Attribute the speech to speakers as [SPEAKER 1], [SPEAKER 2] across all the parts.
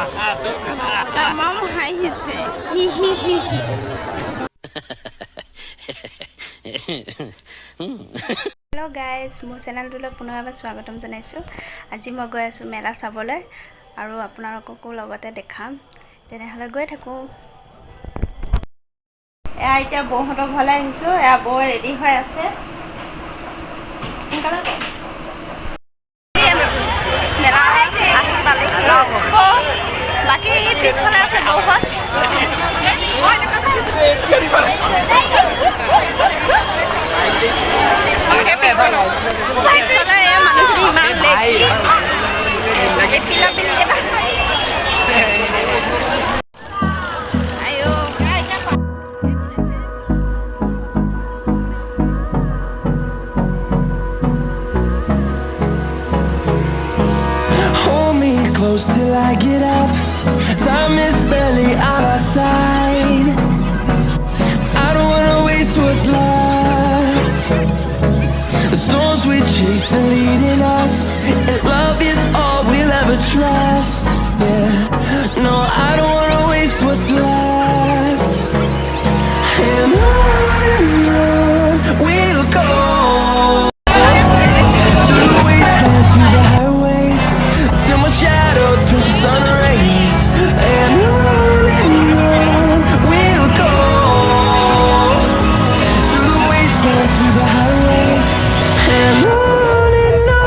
[SPEAKER 1] Tamam haise. Hi hi hi. Hello guys, মোৰ চেনেলটোলৈ পুনৰবাৰ স্বাগতম জনাইছোঁ। আজি মই গৈ আছোঁ মেলা চাবলৈ আৰু আপোনালোককো লগতে দেখাম। তেনেহ'লে গৈ থাকোঁ। এয়া এতিয়া বৌহঁতৰ ঘৰলৈ আহিছোঁ। এয়া বৌ ৰেডি হৈ আছে। মেলা আহি পালোঁ। বাকী পিছফালে আছে বৌহঁত।
[SPEAKER 2] Close till I get up. Time is barely on our side. I don't wanna waste what's left. The storms we chase are leading us, and love is all we'll ever trust. Yeah, no, I don't wanna waste what's left. And on we'll go. Through the wastelands, through the highways, till my shadow turns to sun rays. And on we'll go. Through the wastelands, through the highways, and on we'll go.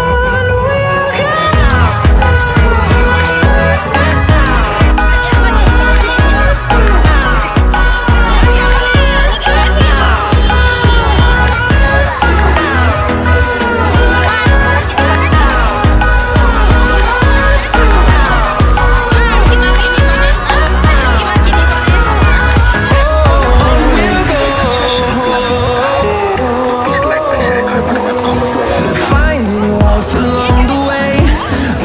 [SPEAKER 2] Finding life along the way,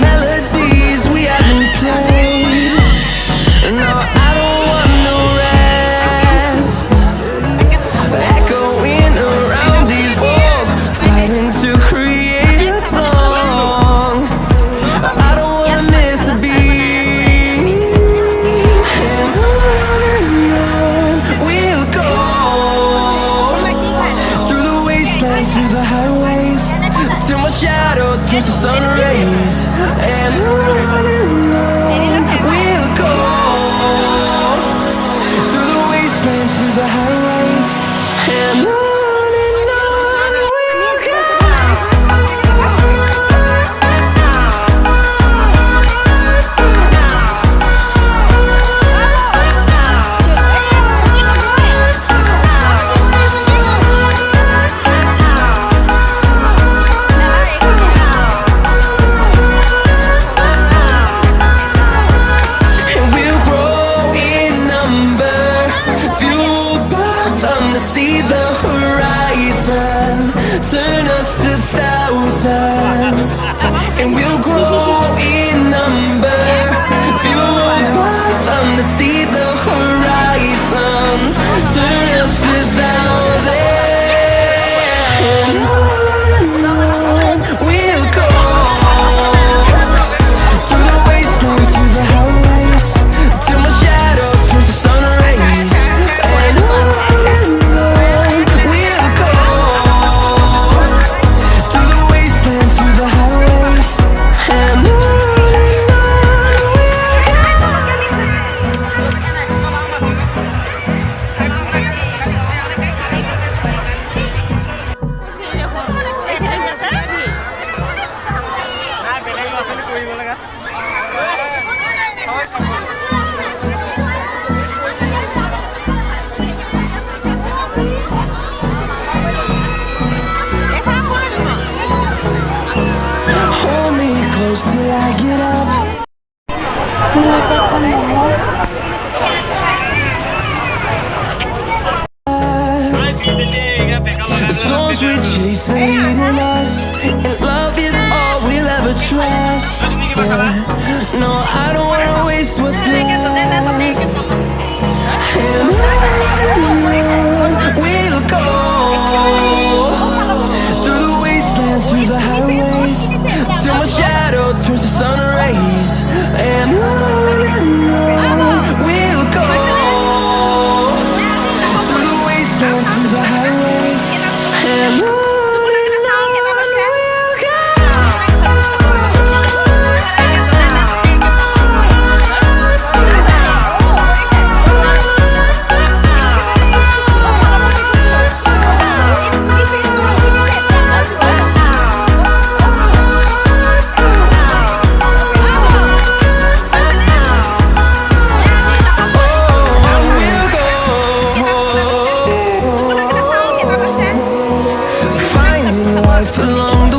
[SPEAKER 2] melodies we haven't played. No, I don't want no rest. Echoing around these walls, fighting to create a song. I don't wanna miss a beat. And on we'll go. Through the wastelands, through the highways, till my shadow turns to sun rays. And on we'll go. Through the wastelands, through the highways, and on we'll go. And we'll grow in number, fueled by them to see the horizon, turn us to thousands. And we'll grow in number, fueled by them to see the horizon, turn us to thousands. And on we'll go. Through the wastelands, through the highways, till my shadow turns to sun rays. And on we'll go. Through the wastelands, through the highways, and on we'll go. Hold me close till I get up. The storms we chase are leading us, and love is all we'll ever trust. Yeah. No, I don't wanna